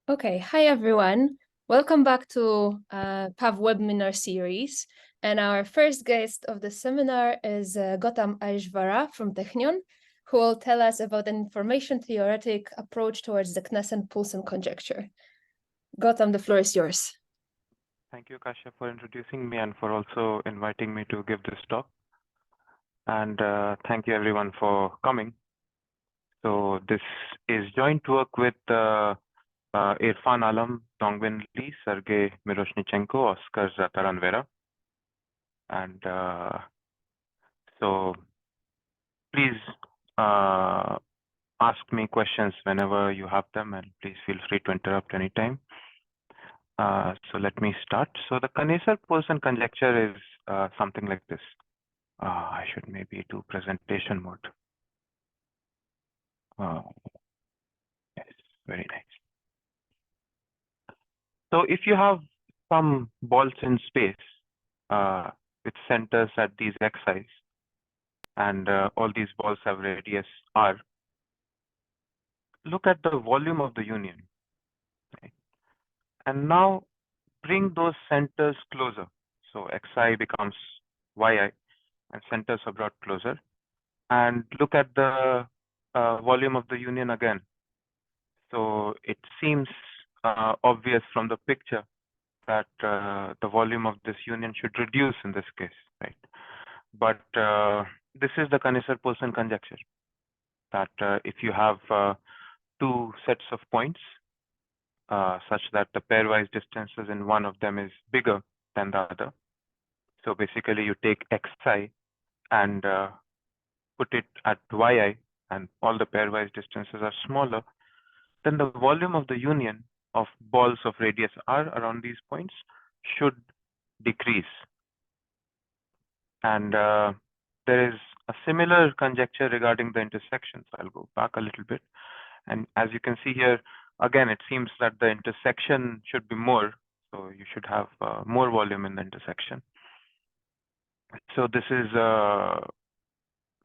Okay, hi everyone. Welcome back to PAV webinar series. And our first guest of the seminar is Gautam Aishwarya from Technion, who will tell us about an information-theoretic approach towards the Kneser-Poulsen conjecture. Gautam, the floor is yours. Thank you, Kasia, for introducing me and for also inviting me to give this talk. And thank you everyone for coming. So this is joint work with Irfan Alam, Dongbin Li, Sergii Myroshnychenko, Oscar Zatarain-Vera. And so please ask me questions whenever you have them, and please feel free to interrupt anytime. So let me start. So the Kneser-Poulsen conjecture is something like this. I should maybe do presentation mode. Yes, very nice. So if you have some balls in space with centers at these x's, and all these balls have radius r, look at the volume of the union. Right? And now bring those centers closer. So xi becomes yi, and centers are brought closer. And look at the volume of the union again. So it seems obvious from the picture that the volume of this union should reduce in this case, right? But this is the Kneser-Poulsen conjecture, that if you have two sets of points such that the pairwise distances in one of them is bigger than the other. So basically you take xi and put it at yi, and all the pairwise distances are smaller, then the volume of the union of balls of radius r around these points should decrease. And there is a similar conjecture regarding the intersections. I'll go back a little bit. And as you can see here, again, it seems that the intersection should be more. So you should have more volume in the intersection. So this is the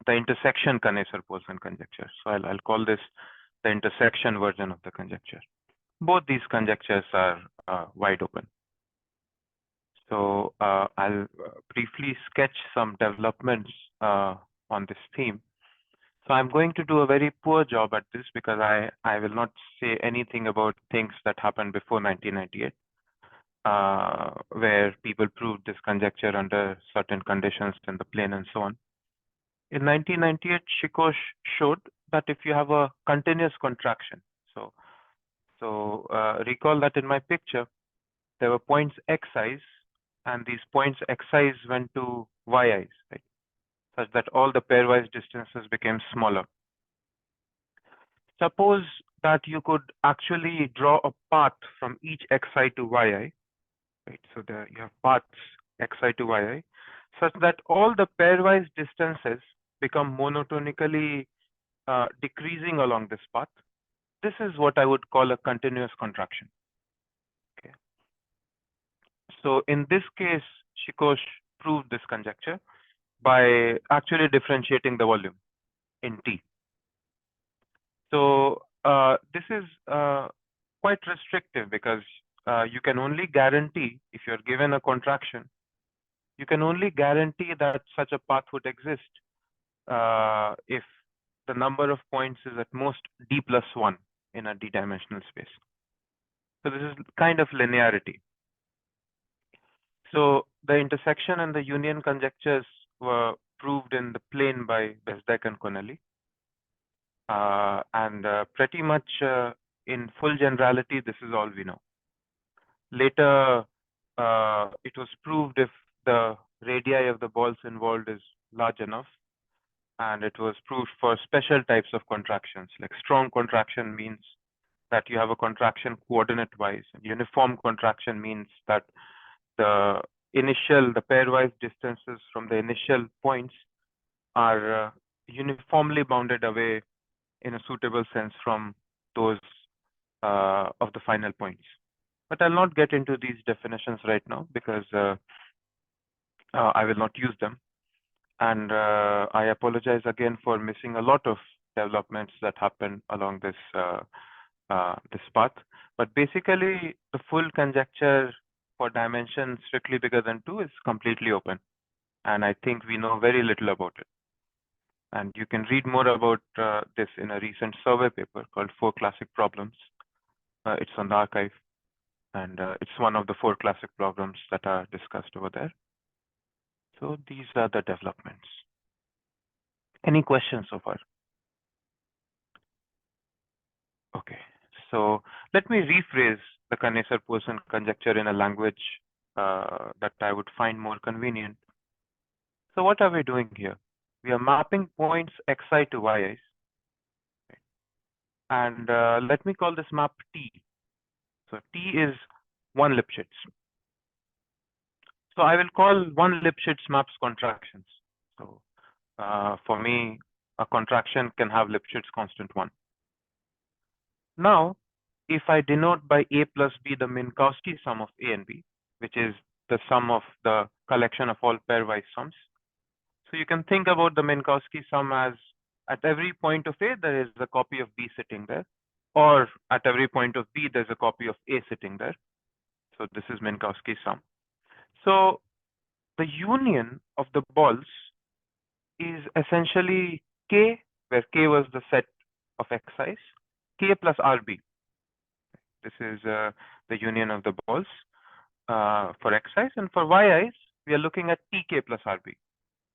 intersection Kneser-Poulsen conjecture. So I'll call this the intersection version of the conjecture. Both these conjectures are wide open. So I'll briefly sketch some developments on this theme. So I'm going to do a very poor job at this because I will not say anything about things that happened before 1998, where people proved this conjecture under certain conditions in the plane and so on. In 1998, Shikosh showed that if you have a continuous contraction, so recall that in my picture, there were points xi's, and these points xi's went to yi's, right? Such that all the pairwise distances became smaller. Suppose that you could actually draw a path from each xi to yi, right? So there you have paths xi to yi, such that all the pairwise distances become monotonically decreasing along this path. This is what I would call a continuous contraction. Okay. So in this case, Shikosh proved this conjecture by actually differentiating the volume in T. So this is quite restrictive because you can only guarantee, if you're given a contraction, you can only guarantee that such a path would exist if the number of points is at most d plus 1 in a d-dimensional space. So this is kind of linearity. So the intersection and the union conjectures were proved in the plane by Bezdek and Connelly. And pretty much in full generality, this is all we know. Later, it was proved if the radii of the balls involved is large enough, and it was proved for special types of contractions. Like strong contraction means that you have a contraction coordinate-wise. Uniform contraction means that the pairwise distances from the initial points are uniformly bounded away in a suitable sense from those of the final points. But I'll not get into these definitions right now because I will not use them. And I apologize again for missing a lot of developments that happened along this this path. But basically, the full conjecture for dimension strictly bigger than 2 is completely open. And I think we know very little about it. And you can read more about this in a recent survey paper called 4 Classic Problems. It's on the archive. And it's one of the 4 classic problems that are discussed over there. So these are the developments. Any questions so far? Okay, so let me rephrase the Kneser-Poulsen conjecture in a language that I would find more convenient. So what are we doing here? We are mapping points xi to yi's. And let me call this map T. So T is one Lipschitz. So I will call one Lipschitz maps contractions. So for me, a contraction can have Lipschitz constant 1. Now, if I denote by A plus B the Minkowski sum of A and B, which is the sum of the collection of all pairwise sums. So you can think about the Minkowski sum as at every point of A, there is a copy of B sitting there, or at every point of B, there's a copy of A sitting there. So this is Minkowski sum. So the union of the balls is essentially K, where K was the set of xi's, K plus RB. This is the union of the balls for xi's, and for yi's, we are looking at Tk plus RB.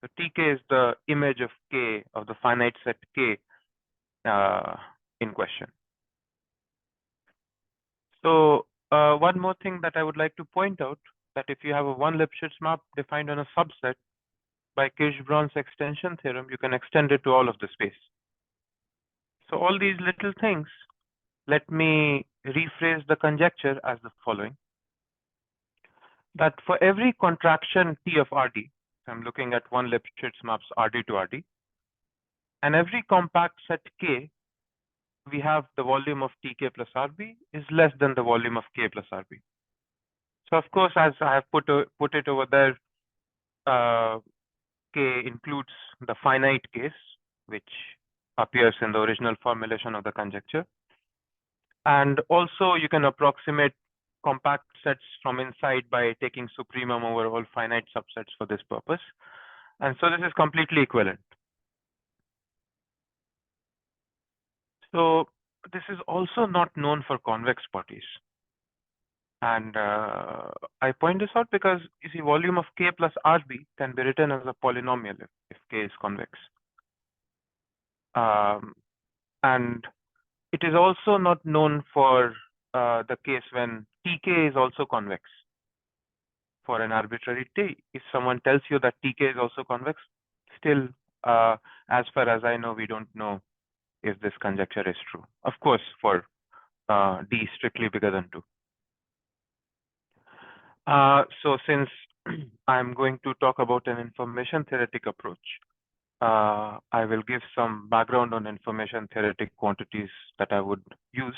So Tk is the image of K, of the finite set K in question. So one more thing that I would like to point out, that if you have a one Lipschitz map defined on a subset, by Kirsch-Braun's extension theorem, you can extend it to all of the space. So all these little things, let me rephrase the conjecture as the following. That for every contraction T of Rd, I'm looking at one Lipschitz maps Rd to Rd, and every compact set K, we have the volume of Tk plus Rb is less than the volume of K plus Rb. So of course, as I have put it over there, K includes the finite case, which appears in the original formulation of the conjecture. And also you can approximate compact sets from inside by taking supremum over all finite subsets for this purpose. And so this is completely equivalent. So this is also not known for convex bodies. And I point this out because you see volume of K plus Rb can be written as a polynomial if K is convex. And it is also not known for the case when Tk is also convex for an arbitrary T. If someone tells you that Tk is also convex, still, as far as I know, we don't know if this conjecture is true. Of course, for D strictly bigger than 2. So since I'm going to talk about an information theoretic approach, I will give some background on information theoretic quantities that I would use.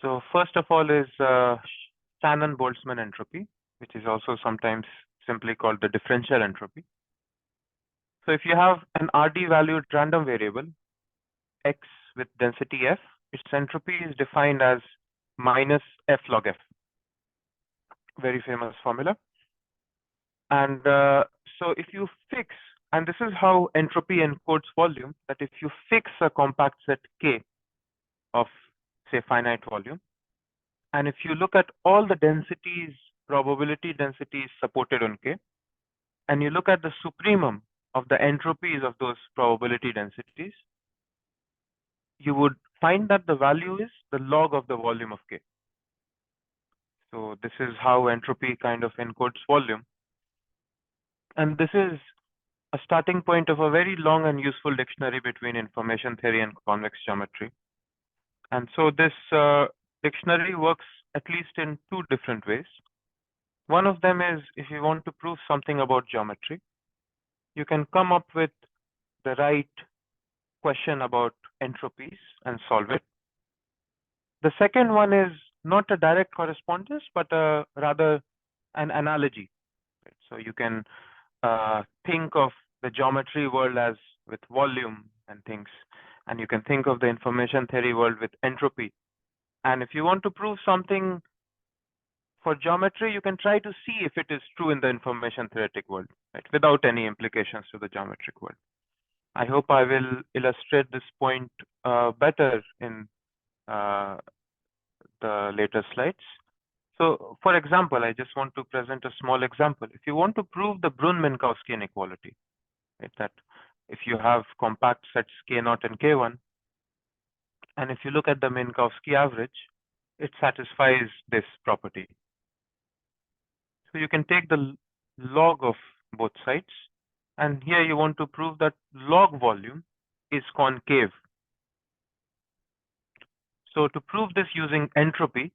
So first of all is Shannon-Boltzmann entropy, which is also sometimes simply called the differential entropy. So if you have an RD valued random variable, X with density F, its entropy is defined as minus F log F. Very famous formula. And so if you fix, and this is how entropy encodes volume, that if you fix a compact set K of, say, finite volume, and if you look at all the densities, probability densities supported on K, and you look at the supremum of the entropies of those probability densities, you would find that the value is the log of the volume of K. So this is how entropy kind of encodes volume. And this is a starting point of a very long and useful dictionary between information theory and convex geometry. And so this dictionary works at least in 2 different ways. One of them is if you want to prove something about geometry, you can come up with the right question about entropies and solve it. The second one is not a direct correspondence, but rather an analogy. So you can think of the geometry world as with volume and things, And you can think of the information theory world with entropy. And if you want to prove something for geometry, you can try to see if it is true in the information theoretic world, right, without any implications to the geometric world. I hope I will illustrate this point better in the later slides. So, for example, I just want to present a small example. If you want to prove the Brun-Minkowski inequality, right, that if you have compact sets K0 and K1, and if you look at the Minkowski average, it satisfies this property. So you can take the log of both sides, and here you want to prove that log volume is concave. So to prove this using entropy,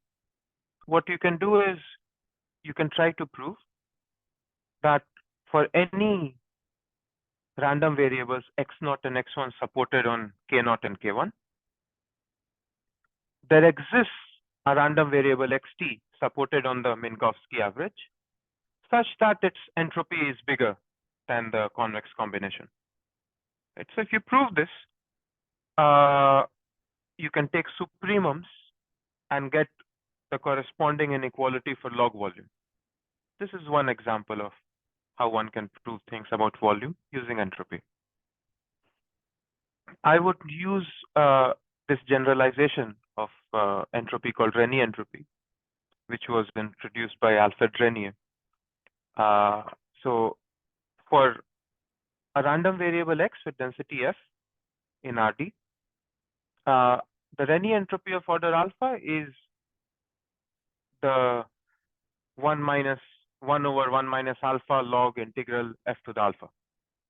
what you can do is you can try to prove that for any random variables x0 and x1 supported on K0 and K1, there exists a random variable xt supported on the Minkowski average such that its entropy is bigger than the convex combination. Right? So if you prove this, you can take supremums and get the corresponding inequality for log volume. This is one example of how one can prove things about volume using entropy. I would use this generalization of entropy called Rényi entropy, which was introduced by Alfred Rényi. So for a random variable x with density f in Rd, the Rényi entropy of order alpha is the 1 over 1 minus alpha log integral f to the alpha.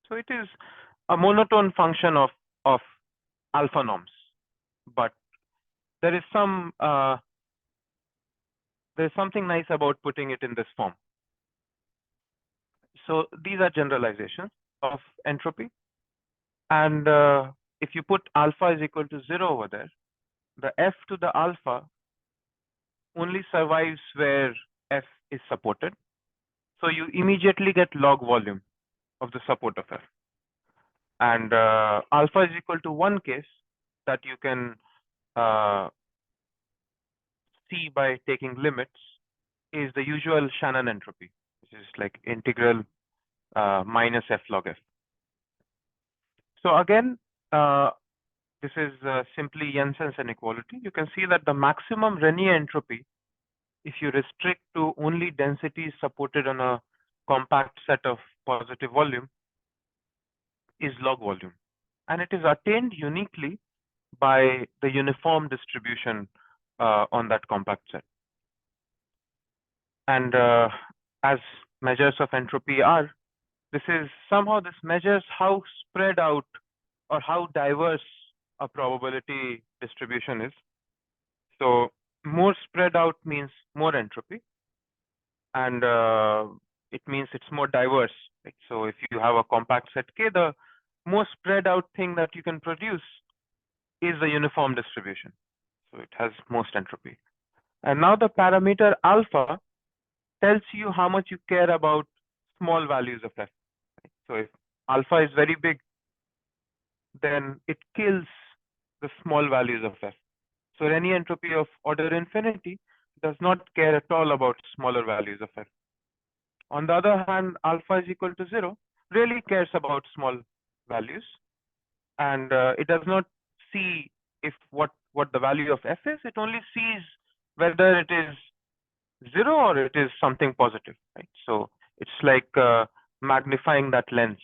So it is a monotone function of alpha norms, but there is some there's something nice about putting it in this form. So these are generalizations of entropy, and if you put alpha is equal to 0 over there, the f to the alpha only survives where f is supported. So you immediately get log volume of the support of f. And alpha is equal to one case that you can see by taking limits is the usual Shannon entropy, which is like integral minus f log f. So again, this is simply Jensen's inequality. You can see that the maximum Rényi entropy, if you restrict to only densities supported on a compact set of positive volume, is log volume. And it is attained uniquely by the uniform distribution on that compact set. And as measures of entropy are, this measures how spread out or how diverse a probability distribution is. So more spread out means more entropy, and it means it's more diverse. Right? So if you have a compact set K, the more spread out thing that you can produce is the uniform distribution. So it has most entropy. And now the parameter alpha tells you how much you care about small values of f. So if alpha is very big, then it kills the small values of f. So Rényi entropy of order infinity does not care at all about smaller values of f. On the other hand, alpha is equal to 0 really cares about small values, and it does not see if what the value of f is. It only sees whether it is 0 or it is something positive, right? So it's like magnifying that lens.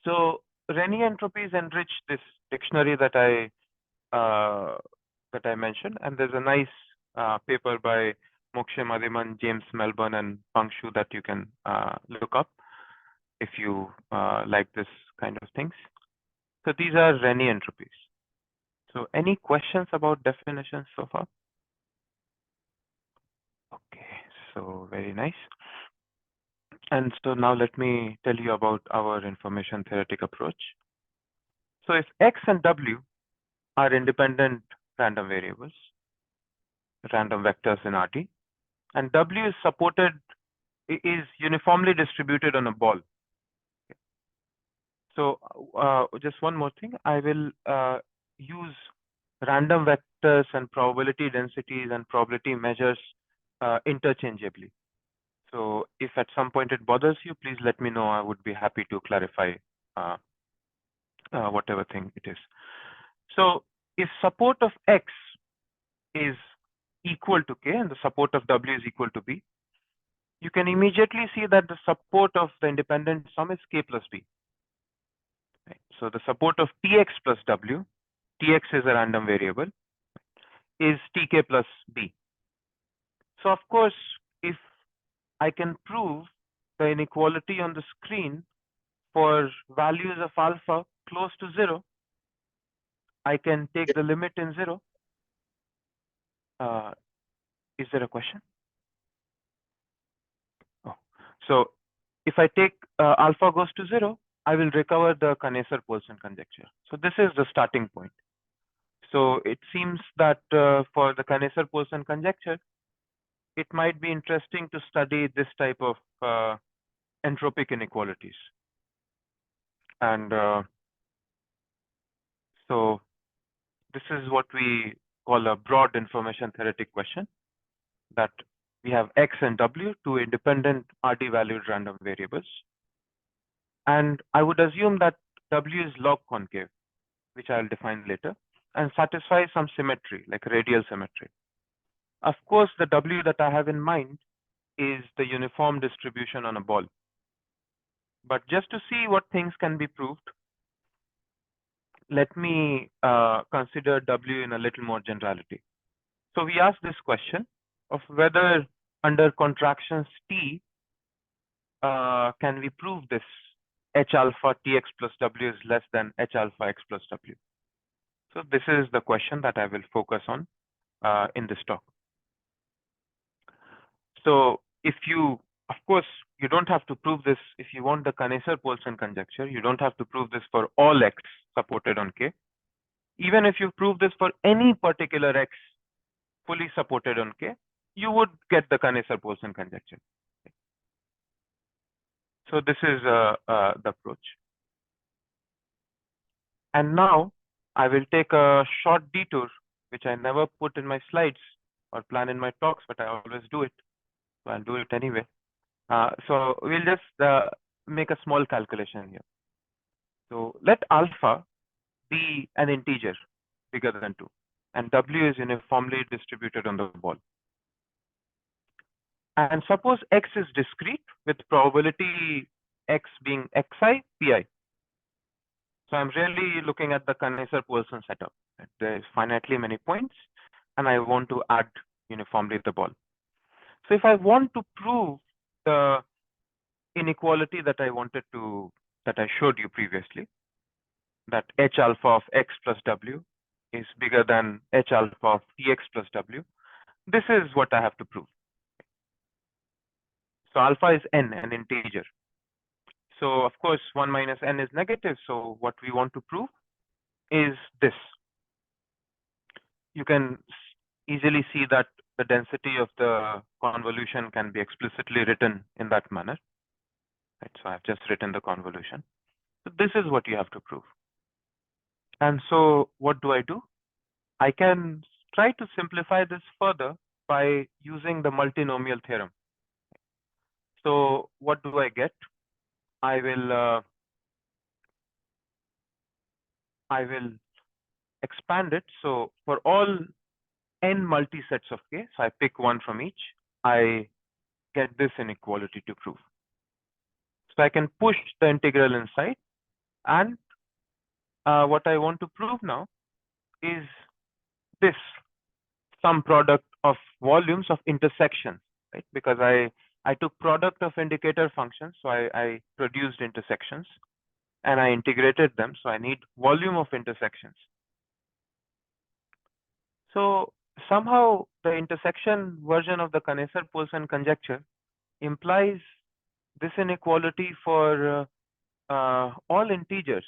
So Rényi entropies enrich this dictionary that I mentioned, and there's a nice paper by Mokshe Madhiman, James Melbourne, and Peng Shu that you can look up if you like this kind of things. So these are Rényi entropies. So any questions about definitions so far? Okay, so very nice. And so now let me tell you about our information theoretic approach. So if X and W are independent random variables, random vectors in Rd, and W is uniformly distributed on a ball. So just one more thing, I will use random vectors and probability densities and probability measures interchangeably. So if at some point it bothers you, please let me know. I would be happy to clarify whatever thing it is. So if support of X is equal to K and the support of W is equal to B, you can immediately see that the support of the independent sum is K plus B. Right? So the support of Tx plus W, Tx is a random variable, is Tk plus B. So of course, if I can prove the inequality on the screen for values of alpha close to 0, I can take the limit in 0. Is there a question? Oh. So if I take alpha goes to 0, I will recover the Kneser-Poulsen conjecture. So this is the starting point. So it seems that for the Kneser-Poulsen conjecture, it might be interesting to study this type of entropic inequalities. And so this is what we call a broad information theoretic question, that we have X and W, two independent RD valued random variables. And I would assume that W is log concave, which I'll define later, and satisfy some symmetry, like radial symmetry. Of course, the W that I have in mind is the uniform distribution on a ball. But just to see what things can be proved, let me consider W in a little more generality. So we ask this question of whether under contractions T, can we prove this H alpha Tx plus W is less than H alpha X plus W? So this is the question that I will focus on in this talk. So if you, of course, you don't have to prove this. If you want the Kneser-Poulsen conjecture, you don't have to prove this for all X supported on K. Even if you prove this for any particular X fully supported on K, you would get the Kneser-Poulsen conjecture. So this is the approach. And now I will take a short detour, which I never put in my slides or plan in my talks, but I always do it. So I'll do it anyway. So we'll just make a small calculation here. So let alpha be an integer bigger than 2, and W is uniformly distributed on the ball. And suppose X is discrete with probability X being Xi, Pi. So I'm really looking at the Kneser-Poulsen setup. There is finitely many points, and I want to add uniformly the ball. So if I want to prove the inequality that I showed you previously, that H alpha of X plus W is bigger than H alpha of Tx plus W, this is what I have to prove. So alpha is n, an integer. So of course, 1 minus n is negative. So what we want to prove is this. You can easily see that the density of the convolution can be explicitly written in that manner. Right, so I've just written the convolution. So this is what you have to prove. And so what do? I can try to simplify this further by using the multinomial theorem. So what do I get? I will expand it. So for all n multisets of K, so I pick one from each, I get this inequality to prove. So I can push the integral inside, and what I want to prove now is this sum product of volumes of intersections, right? Because I took product of indicator functions, so I produced intersections, and I integrated them, so I need volume of intersections. So somehow the intersection version of the Kneser-Poulsen conjecture implies this inequality for all integer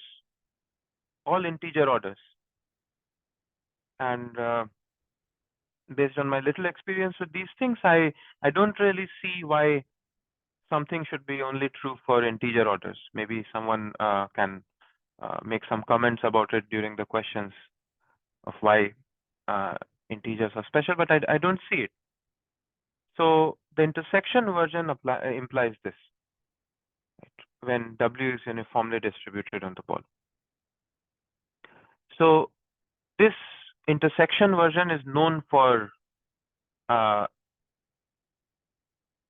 orders. And based on my little experience with these things, I don't really see why something should be only true for integer orders. Maybe someone can make some comments about it during the questions of why integers are special, but I don't see it. So the intersection version implies this, right? When W is uniformly distributed on the ball. So this intersection version is known for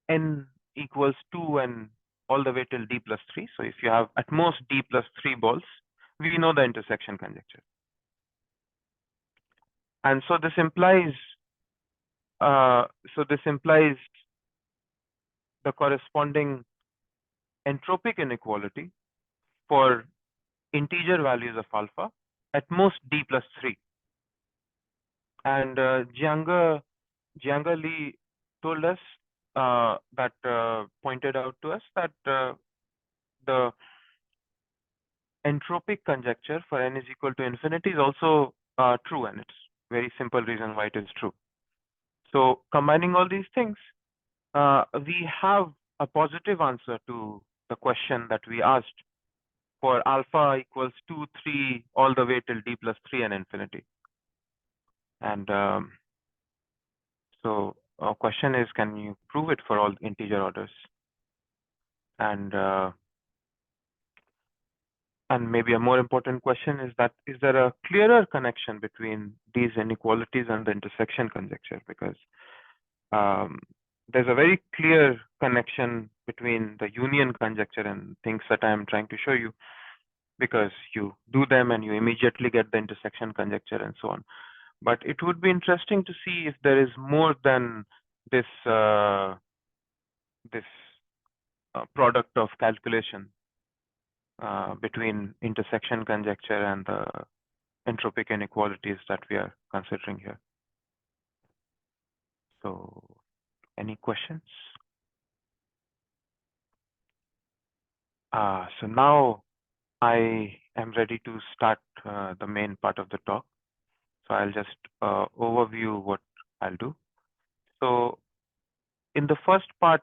n equals 2 and all the way till d plus 3. So if you have at most d plus 3 balls, we know the intersection conjecture. And so this implies the corresponding entropic inequality for integer values of alpha at most d plus 3. And Jiang Li told us pointed out to us that the entropic conjecture for n is equal to infinity is also true, and it's very simple reason why it is true. So combining all these things, we have a positive answer to the question that we asked for alpha equals 2, 3, all the way till d plus 3 and infinity. And so our question is, can you prove it for all integer orders? And maybe a more important question is that, is there a clearer connection between these inequalities and the intersection conjecture? Because there's a very clear connection between the union conjecture and things that I'm trying to show you, because you do them and you immediately get the intersection conjecture and so on. But it would be interesting to see if there is more than this product of calculation between intersection conjecture and the entropic inequalities that we are considering here. So, any questions? So now I am ready to start the main part of the talk. So I'll just overview what I'll do. So in the first part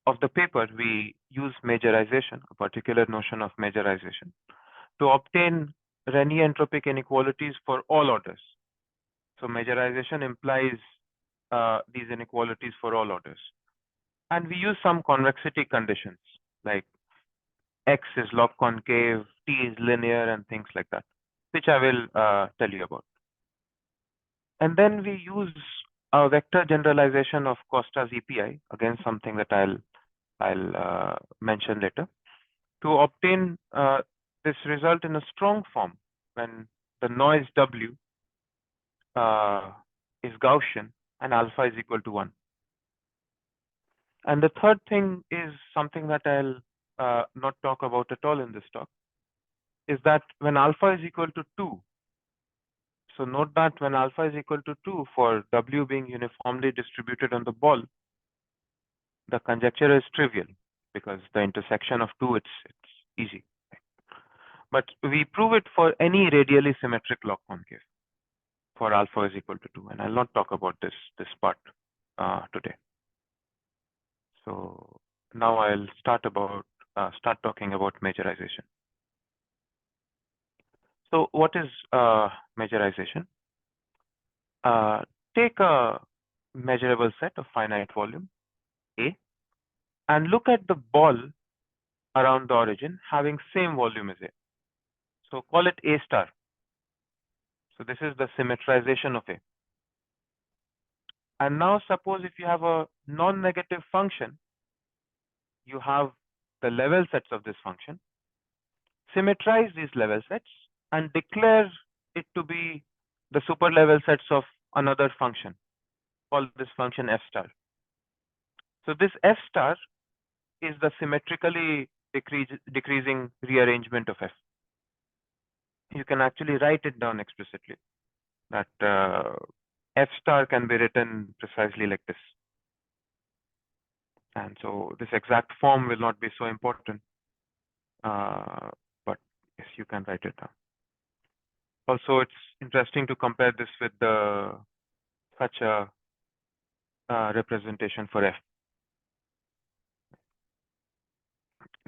of the paper, we use majorization, a particular notion of majorization, to obtain Rényi entropic inequalities for all orders. So majorization implies these inequalities for all orders. And we use some convexity conditions, like X is log concave, T is linear, and things like that, which I will tell you about. And then we use a vector generalization of Costa's EPI, again something that I'll mention later, to obtain this result in a strong form when the noise W is Gaussian and alpha is equal to 1. And the third thing is something that I'll not talk about at all in this talk, is that when alpha is equal to 2, so note that when alpha is equal to 2, for W being uniformly distributed on the ball, the conjecture is trivial, because the intersection of 2, it's easy. But we prove it for any radially symmetric log concave for alpha is equal to 2, and I'll not talk about this part today. So now I'll start talking about majorization. So what is majorization? Take a measurable set of finite volume A and look at the ball around the origin having same volume as A. So call it A star. So this is the symmetrization of A. And now suppose if you have a non-negative function, you have the level sets of this function, symmetrize these level sets and declare it to be the super level sets of another function. Call this function F star. So this F star is the symmetrically decreasing rearrangement of F. You can actually write it down explicitly, that F star can be written precisely like this. And so this exact form will not be so important, but yes, you can write it down. Also, it's interesting to compare this with such a representation for F.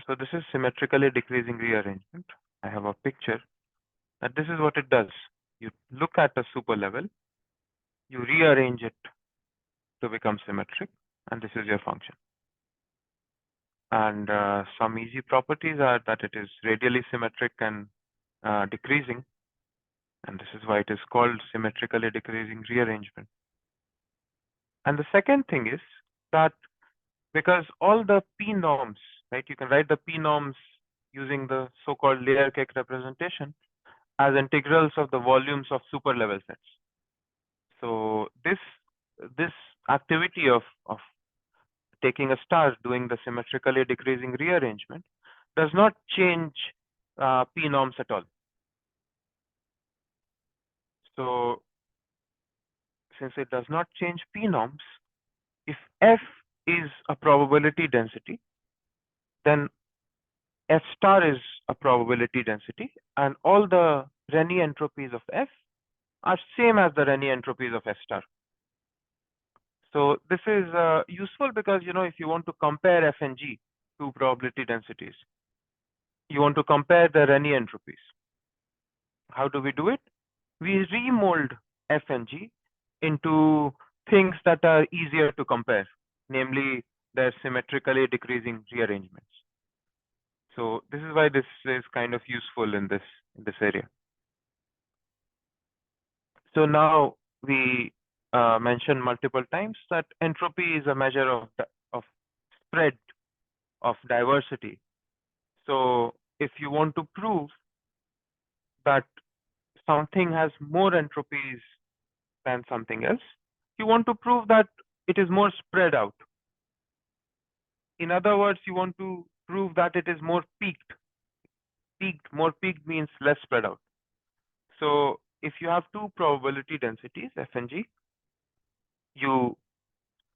So this is symmetrically decreasing rearrangement. I have a picture that this is what it does. You look at a super level, you rearrange it to become symmetric, and this is your function. And some easy properties are that it is radially symmetric and decreasing, and this is why it is called symmetrically decreasing rearrangement. And the second thing is that because all the p norms, right, you can write the p norms using the so-called layer cake representation as integrals of the volumes of super level sets. So this activity of taking a star, doing the symmetrically decreasing rearrangement, does not change p norms at all. So since it does not change p norms, if f is a probability density, then f star is a probability density, and all the Rényi entropies of f are same as the Rényi entropies of f star. So this is useful because, you know, if you want to compare f and g, two probability densities, you want to compare the Rényi entropies. How do we do it? We remold f and g into things that are easier to compare, namely their symmetrically decreasing rearrangements. So this is why this is kind of useful in this area. So now we mentioned multiple times that entropy is a measure of spread of diversity. So if you want to prove that something has more entropies than something else, you want to prove that it is more spread out. In other words, you want to prove that it is more peaked. More peaked means less spread out. So if you have two probability densities, f and g, you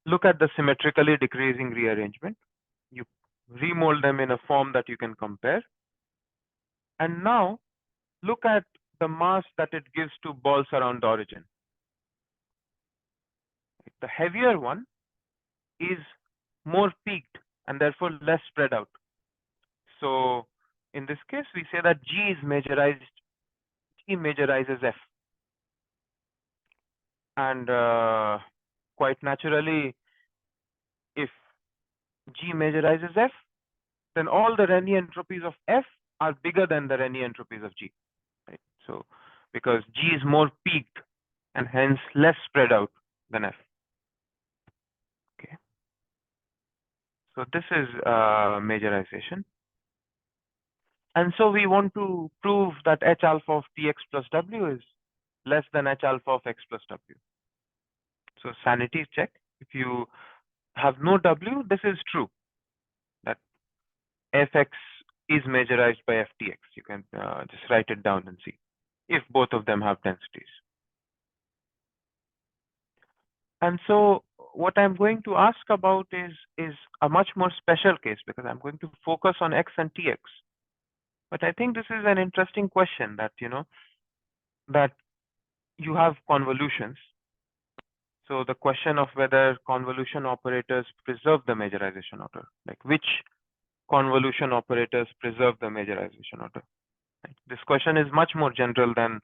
look at the symmetrically decreasing rearrangement, you remold them in a form that you can compare, and now look at the mass that it gives to balls around the origin. The heavier one is more peaked and therefore less spread out. So in this case, we say that G majorizes F. And quite naturally, if G majorizes F, then all the Rényi entropies of F are bigger than the Rényi entropies of G. Right? So because G is more peaked and hence less spread out than F. Okay. So this is majorization. And so we want to prove that H alpha of Tx plus W is less than H alpha of X plus W. So sanity check. If you have no W, this is true, that Fx is majorized by Ftx. You can just write it down and see if both of them have densities. And so what I'm going to ask about is a much more special case, because I'm going to focus on X and Tx. But I think this is an interesting question that, you know, that you have convolutions. So the question of whether convolution operators preserve the majorization order, like which convolution operators preserve the majorization order. Right? This question is much more general than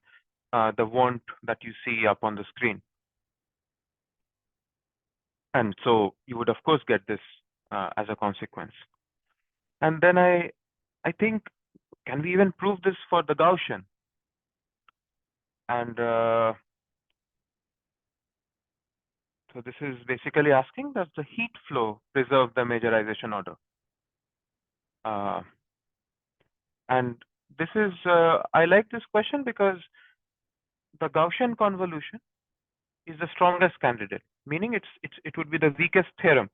the one that you see up on the screen. And so you would, of course, get this as a consequence. And then I think, can we even prove this for the Gaussian? And so this is basically asking, does the heat flow preserve the majorization order? And this is, I like this question because the Gaussian convolution is the strongest candidate, meaning it would be the weakest theorem.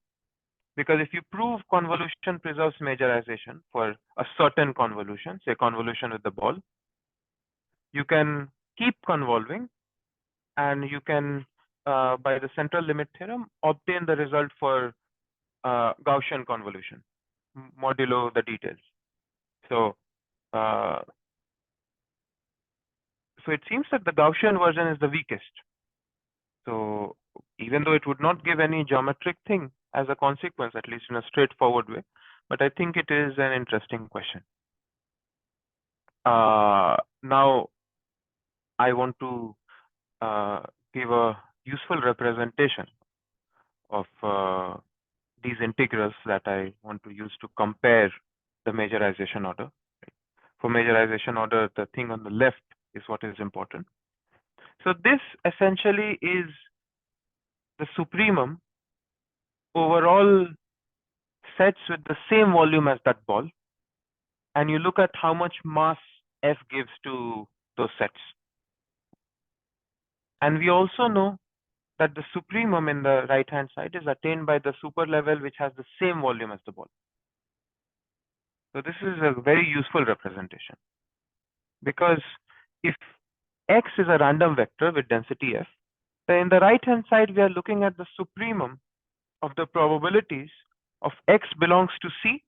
Because if you prove convolution preserves majorization for a certain convolution, say convolution with the ball, you can keep convolving and you can, by the central limit theorem, obtain the result for Gaussian convolution, modulo the details. So, so it seems that the Gaussian version is the weakest. So even though it would not give any geometric thing as a consequence, at least in a straightforward way, but I think it is an interesting question. Now I want to give a useful representation of these integrals that I want to use to compare the majorization order. For majorization order, the thing on the left is what is important. So this essentially is the supremum over all sets with the same volume as that ball, and you look at how much mass F gives to those sets. And we also know that the supremum in the right hand side is attained by the super level which has the same volume as the ball. So this is a very useful representation, because if X is a random vector with density F, then in the right hand side we are looking at the supremum of the probabilities of X belongs to C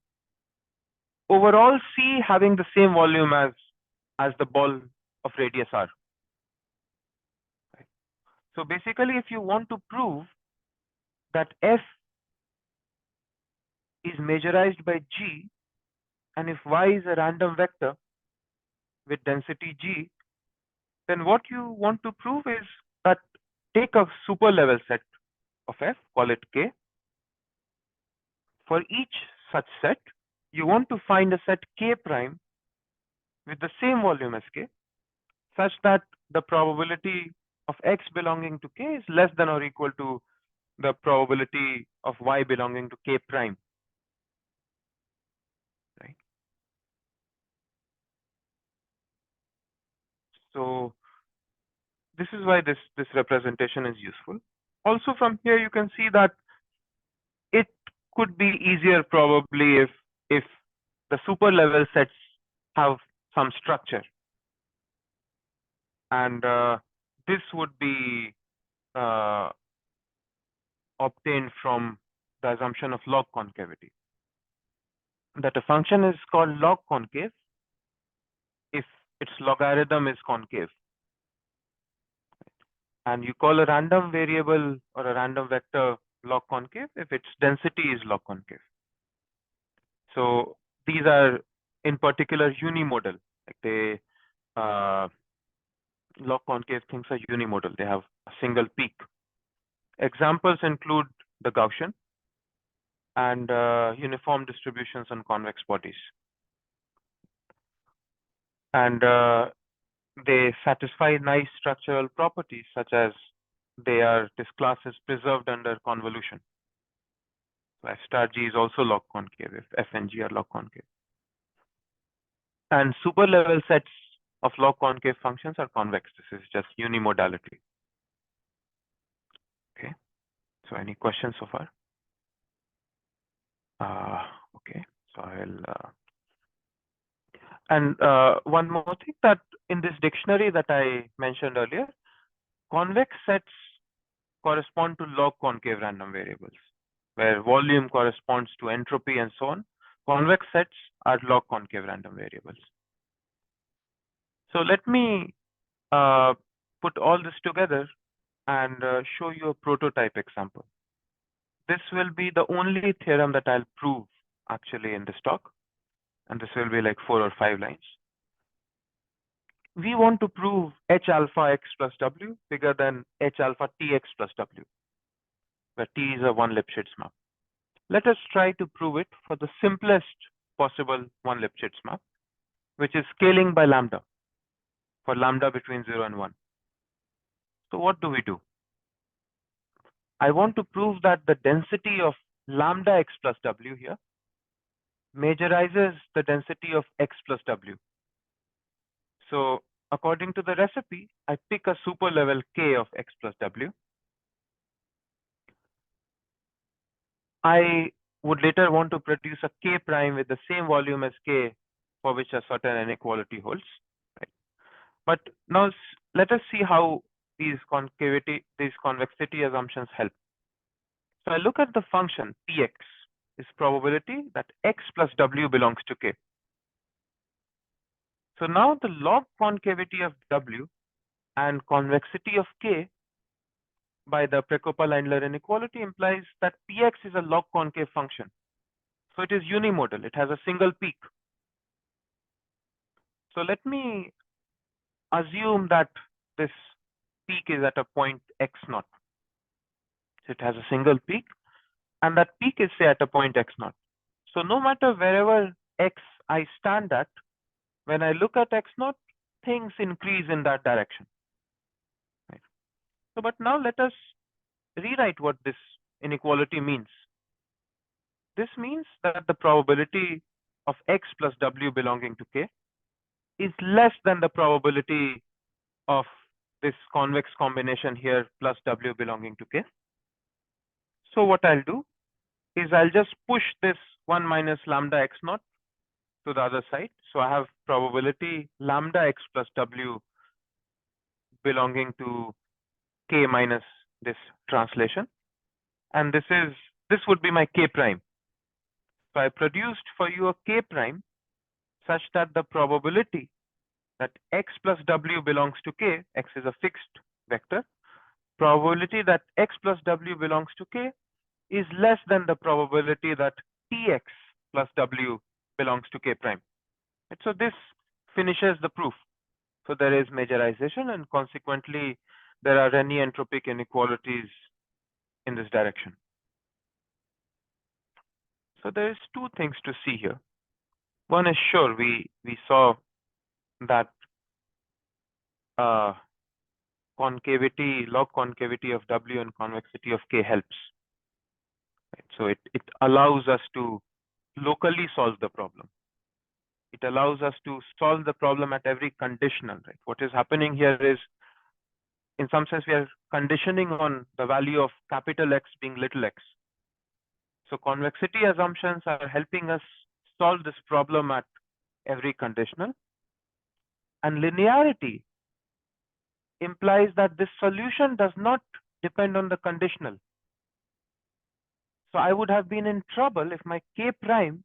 over all C having the same volume as the ball of radius R. Right. So basically, if you want to prove that F is majorized by G, and if Y is a random vector with density G, then what you want to prove is that take a super level set of F, call it K. For each such set, you want to find a set K prime with the same volume as K, such that the probability of X belonging to K is less than or equal to the probability of Y belonging to K prime. Right. So this is why this representation is useful. Also from here you can see that it could be easier probably if the super level sets have some structure, and this would be obtained from the assumption of log concavity, that a function is called log concave if its logarithm is concave, and you call a random variable or a random vector log concave if its density is log concave. So these are in particular unimodal, like they log concave things are unimodal, they have a single peak. Examples include the Gaussian and uniform distributions on convex bodies. And they satisfy nice structural properties, such as this class is preserved under convolution. So F star G is also log concave if F and G are log concave. And super level sets of log concave functions are convex. This is just unimodality. Okay. So any questions so far? Okay. So I'll and one more thing, that in this dictionary that I mentioned earlier, convex sets correspond to log concave random variables, where volume corresponds to entropy and so on. Convex sets are log concave random variables. So let me put all this together and show you a prototype example. This will be the only theorem that I'll prove actually in this talk, and this will be like 4 or 5 lines. We want to prove H alpha x plus W bigger than H alpha Tx plus W, where T is a one Lipschitz map. Let us try to prove it for the simplest possible one Lipschitz map, which is scaling by lambda, for lambda between 0 and 1. So what do we do? I want to prove that the density of lambda x plus W here majorizes the density of x plus W. So according to the recipe, I pick a super level K of x plus W. I would later want to produce a K prime with the same volume as K for which a certain inequality holds. Right? But now let us see how these convexity assumptions help. So I look at the function Px is probability that x plus W belongs to K. So now the log concavity of W and convexity of K by the Prokopy-Leindler inequality implies that Px is a log concave function. So it is unimodal, it has a single peak. So let me assume that this peak is at a point x naught. So it has a single peak, and that peak is, say, at a point x naught. So no matter wherever x I stand at, when I look at x naught, things increase in that direction. Right? So, but now let us rewrite what this inequality means. This means that the probability of x plus w belonging to k is less than the probability of this convex combination here plus w belonging to k. So what I'll do is I'll just push this 1 minus lambda x naught to the other side. So I have probability lambda x plus w belonging to k minus this translation. And this would be my k prime. So I produced for you a k prime such that the probability that x plus w belongs to k, x is a fixed vector, probability that x plus w belongs to k is less than the probability that tx plus w belongs to k prime. And so this finishes the proof. So there is majorization, and consequently there are Rényi entropic inequalities in this direction. So there is two things to see here. One is, sure, we saw that concavity, log concavity of w and convexity of k helps. Right? So it allows us to locally solve the problem. It allows us to solve the problem at every conditional. Right? What is happening here is, in some sense, we are conditioning on the value of capital X being little x. So convexity assumptions are helping us solve this problem at every conditional. And linearity implies that this solution does not depend on the conditional. So I would have been in trouble if my k prime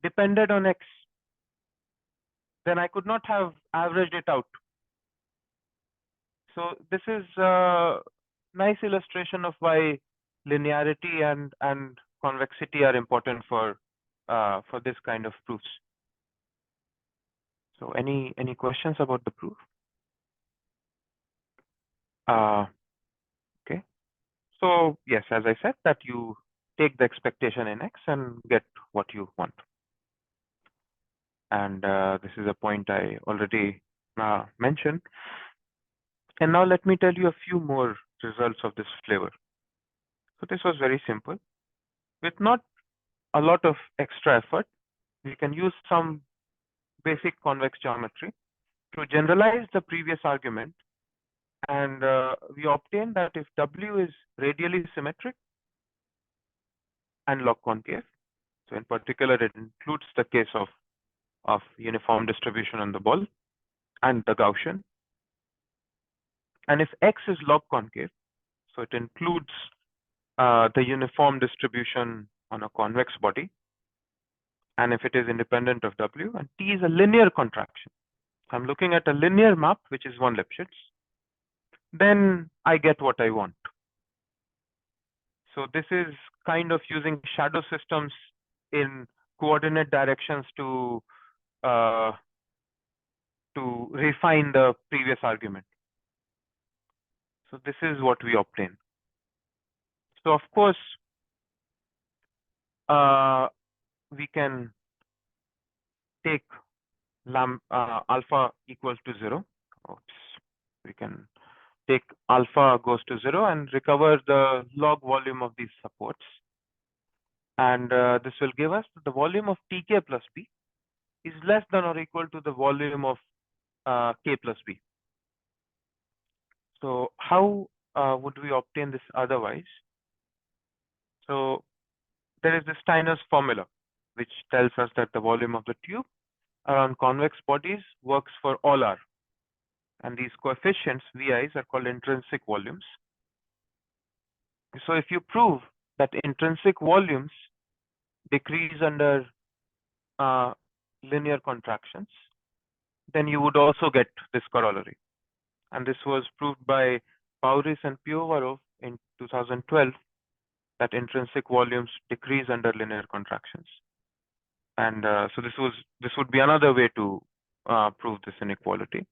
depended on x. Then I could not have averaged it out. So this is a nice illustration of why linearity and convexity are important for this kind of proofs. So any questions about the proof? Okay. So yes, as I said, that you take the expectation in x and get what you want. And this is a point I already mentioned. And now let me tell you a few more results of this flavor. So this was very simple. With not a lot of extra effort, we can use some basic convex geometry to generalize the previous argument. And we obtain that if W is radially symmetric and log concave, so in particular, it includes the case of uniform distribution on the ball and the Gaussian. And if X is log concave, so it includes the uniform distribution on a convex body, and if it is independent of W, and T is a linear contraction. I'm looking at a linear map, which is one Lipschitz, then I get what I want. So this is kind of using shadow systems in coordinate directions to refine the previous argument. So this is what we obtain. So of course, we can take alpha equals to 0. Oops. We can take alpha goes to 0 and recover the log volume of these supports. And this will give us the volume of Tk plus B is less than or equal to the volume of K plus B. So how would we obtain this otherwise? So there is the Steiner's formula, which tells us that the volume of the tube around convex bodies works for all R. And these coefficients, VIs, are called intrinsic volumes. So if you prove that intrinsic volumes decrease under linear contractions, then you would also get this corollary. And this was proved by Pauris and Piovarov in 2012, that intrinsic volumes decrease under linear contractions. And so this would be another way to prove this inequality.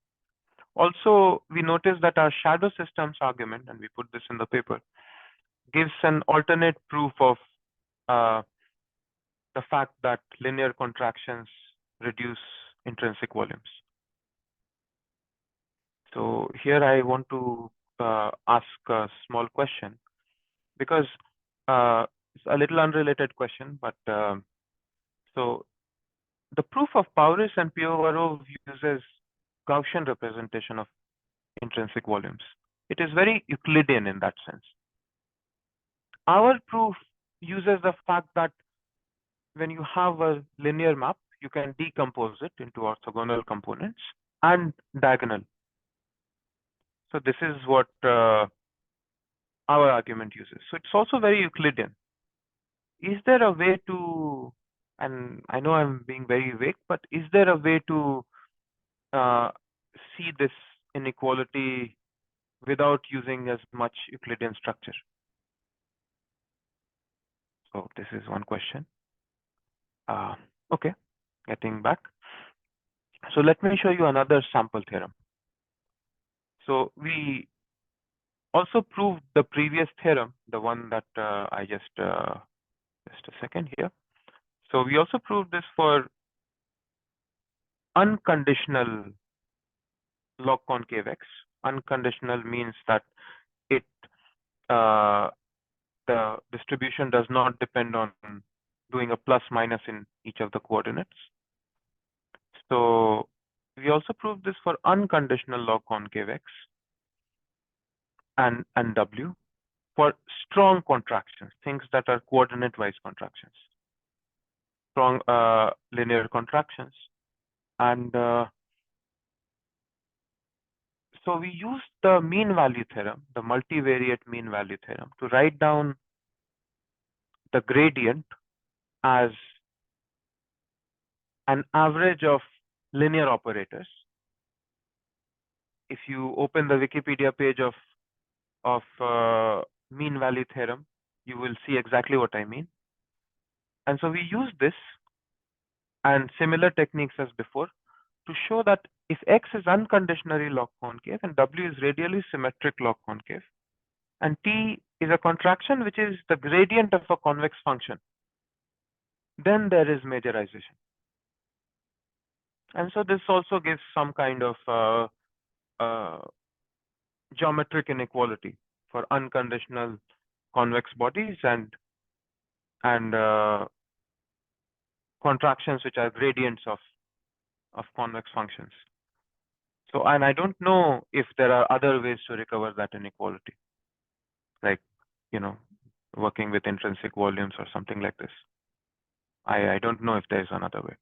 Also, we notice that our shadow systems argument, and we put this in the paper, gives an alternate proof of the fact that linear contractions reduce intrinsic volumes. So here I want to ask a small question, because it's a little unrelated question, but so the proof of Pauris and Piovarov uses Gaussian representation of intrinsic volumes. It is very Euclidean in that sense. Our proof uses the fact that when you have a linear map, you can decompose it into orthogonal components and diagonal. So this is what our argument uses. So it's also very Euclidean. Is there a way to, and I know I'm being very vague, but is there a way to see this inequality without using as much Euclidean structure? So this is one question. Okay, getting back. So let me show you another sample theorem. So we also proved the previous theorem, the one that I just a second here. So we also proved this for unconditional log concave x. Unconditional means that it the distribution does not depend on doing a plus minus in each of the coordinates. So we also proved this for unconditional log concave x and w for strong contractions, things that are coordinate-wise contractions, strong linear contractions. And so we used the mean value theorem, the multivariate mean value theorem, to write down the gradient as an average of linear operators. If you open the Wikipedia page of mean value theorem, you will see exactly what I mean. And so we use this and similar techniques as before to show that if x is unconditionally log concave and w is radially symmetric log concave, and t is a contraction which is the gradient of a convex function, then there is majorization. And so this also gives some kind of geometric inequality for unconditional convex bodies and contractions which are gradients of convex functions. So, and I don't know if there are other ways to recover that inequality, like, you know, working with intrinsic volumes or something like this. I don't know if there's another way.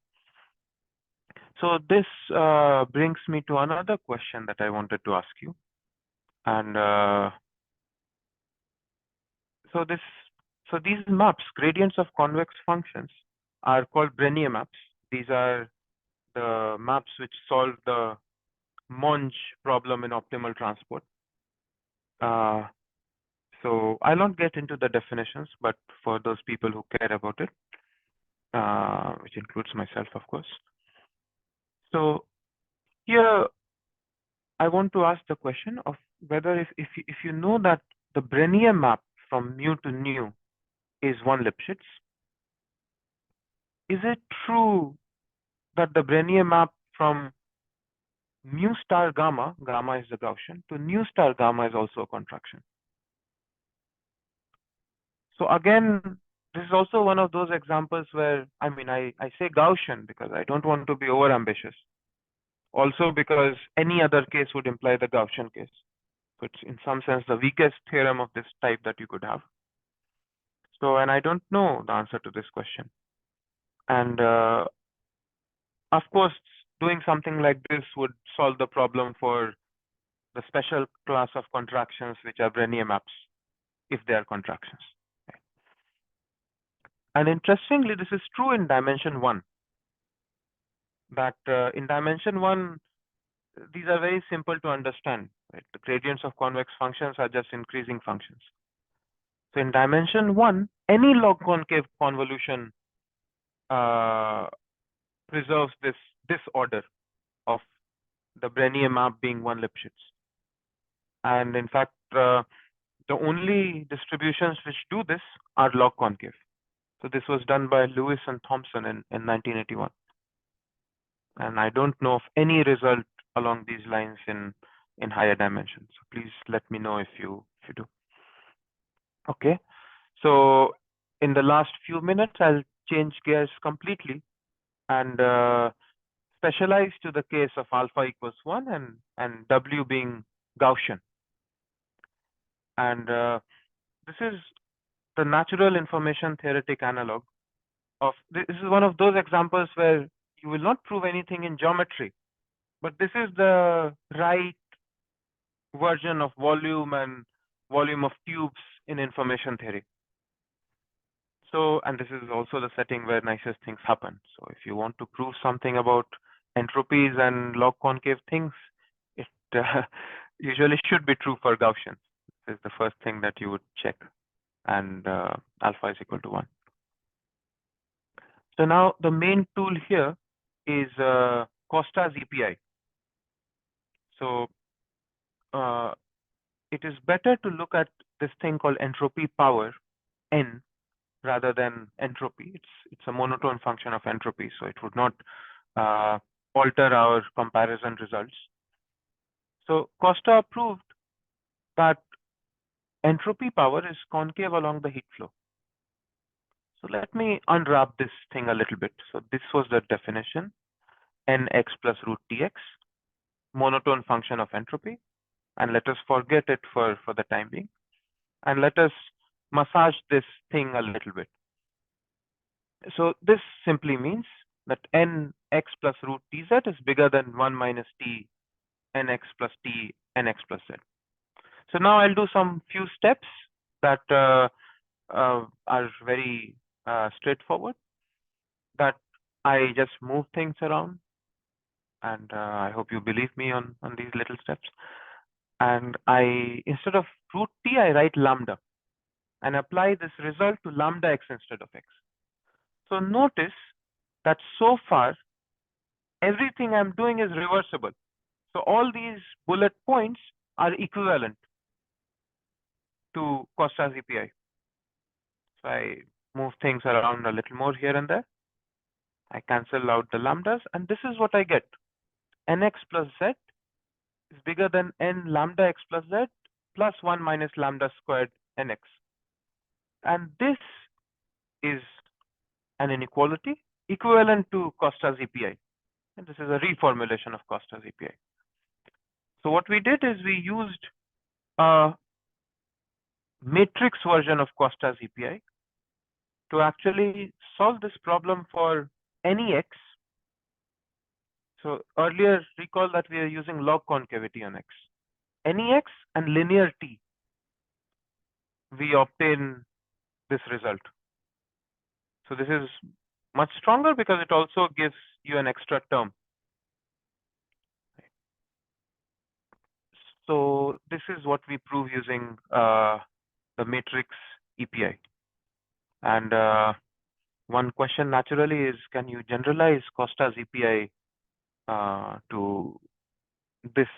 So this brings me to another question that I wanted to ask you. And so these maps, gradients of convex functions, are called Rényi maps. These are the maps which solve the Monge problem in optimal transport. So I'll not get into the definitions, but for those people who care about it, which includes myself, of course. So here, I want to ask the question of whether if you know that the Rényi map from mu to nu is one Lipschitz, is it true that the Rényi map from mu star gamma, gamma is the Gaussian, to nu star gamma is also a contraction? So again, this is also one of those examples where, I mean, I say Gaussian because I don't want to be over ambitious. Also because any other case would imply the Gaussian case. So it's in some sense the weakest theorem of this type that you could have. So, and I don't know the answer to this question. And of course, doing something like this would solve the problem for the special class of contractions which are Rényi maps, if they are contractions. Okay. And interestingly, this is true in dimension 1. That in dimension 1, these are very simple to understand. Right? The gradients of convex functions are just increasing functions. So in dimension 1, any log concave convolution preserves this order the Rényi map being one Lipschitz. And in fact, the only distributions which do this are log concave. So this was done by Lewis and Thomson in 1981. And I don't know of any result along these lines in higher dimensions. So please let me know if you do. Okay, so in the last few minutes, I'll change gears completely and specialize to the case of alpha equals 1 and W being Gaussian. And this is the natural information theoretic analog of, this is one of those examples where you will not prove anything in geometry, but this is the right version of volume and volume of tubes in information theory. So, and this is also the setting where nicest things happen. So if you want to prove something about entropies and log concave things, it usually should be true for Gaussians. This is the first thing that you would check, and alpha is equal to 1. So now the main tool here is Costa's EPI. So it is better to look at this thing called entropy power n rather than entropy. It's a monotone function of entropy, so it would not alter our comparison results. So Costa proved that entropy power is concave along the heat flow. So let me unwrap this thing a little bit. So this was the definition: nx plus root tx, monotone function of entropy. And let us forget it for the time being. And let us massage this thing a little bit. So this simply means that nx plus root tz is bigger than 1 minus t nx plus t nx plus z. So now I'll do some few steps that are very straightforward, that I just move things around, and I hope you believe me on these little steps. And I, instead of root t, I write lambda and apply this result to lambda x instead of x. So notice that so far, everything I'm doing is reversible. So all these bullet points are equivalent to Costa's EPI. So I move things around a little more here and there. I cancel out the lambdas, and this is what I get. Nx plus z is bigger than n lambda x plus z plus 1 minus lambda squared nx. And this is an inequality equivalent to Costa's EPI. And this is a reformulation of Costa's EPI. So what we did is we used a matrix version of Costa's EPI to actually solve this problem for any x. So earlier, recall that we are using log concavity on x. Any x and linear t, we obtain this result. So this is much stronger because it also gives you an extra term. So this is what we prove using the matrix EPI. And one question naturally is, can you generalize Costa's EPI to this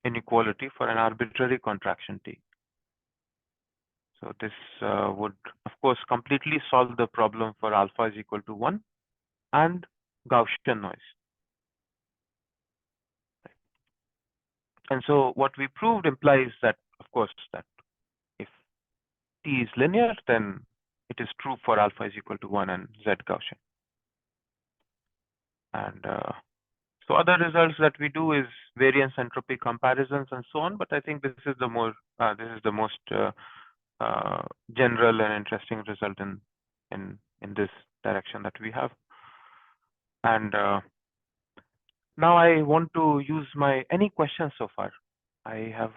inequality for an arbitrary contraction T? So this would, of course, completely solve the problem for alpha is equal to 1 and Gaussian noise. And so what we proved implies that, of course, that if T is linear, then it is true for alpha is equal to 1 and Z Gaussian. And so other results that we do is variance entropy comparisons and so on. But I think this is the more the most general and interesting result in this direction that we have. And now I want to use any questions so far. I have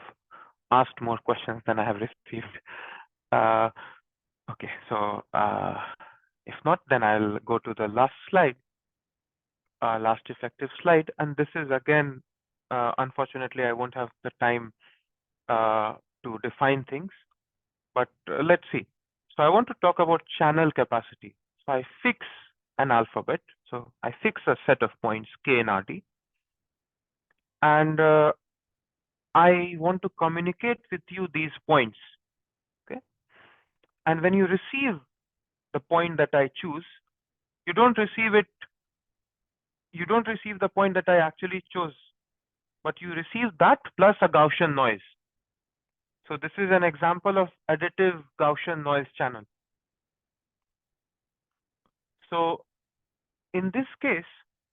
asked more questions than I have received. Okay, so if not, then I'll go to the last slide, last effective slide. And this is again, unfortunately, I won't have the time to define things, but let's see. So I want to talk about channel capacity. So I fix an alphabet. So I fix a set of points K and RD. and I want to communicate with you these points. Okay, and when you receive the point that I choose, you don't receive the point that I actually chose, but you receive that plus a Gaussian noise. So this is an example of additive Gaussian noise channel. So in this case,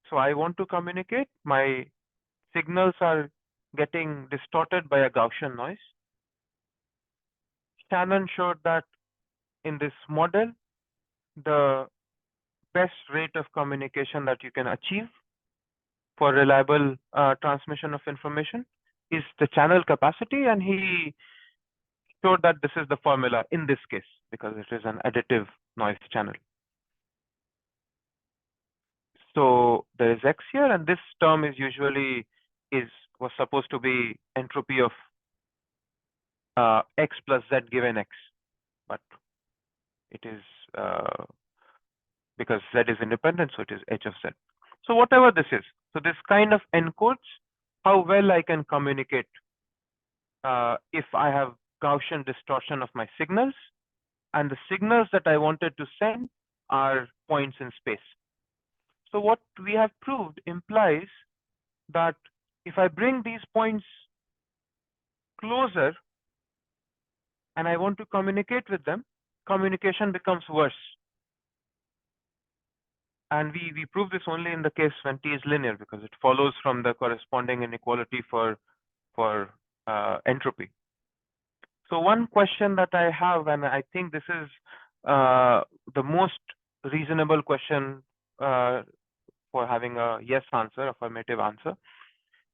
so I want to communicate, my signals are getting distorted by a Gaussian noise. Shannon showed that in this model, the best rate of communication that you can achieve for reliable transmission of information is the channel capacity, and he showed that this is the formula in this case because it is an additive noise channel. So there is X here, and this term is usually was supposed to be entropy of X plus Z given X, but it is because Z is independent, so it is H of Z. So whatever this is, so this kind of encodes how well I can communicate if I have Gaussian distortion of my signals, and the signals that I wanted to send are points in space. So what we have proved implies that if I bring these points closer and I want to communicate with them, communication becomes worse. And we prove this only in the case when T is linear, because it follows from the corresponding inequality for entropy. So one question that I have, and I think this is the most reasonable question for having a yes answer, affirmative answer,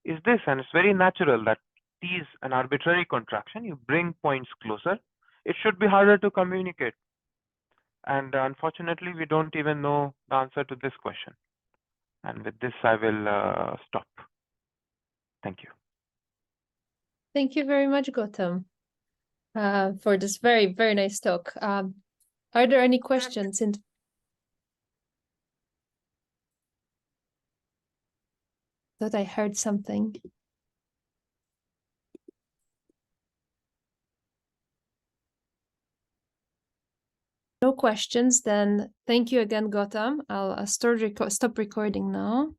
is this, and it's very natural that T is an arbitrary contraction. You bring points closer, it should be harder to communicate. And unfortunately, we don't even know the answer to this question. And with this, I will stop. Thank you. Thank you very much, Gautam, for this very, very nice talk. Are there any questions? Thought I heard something. No questions, then thank you again, Gautam. I'll stop recording now.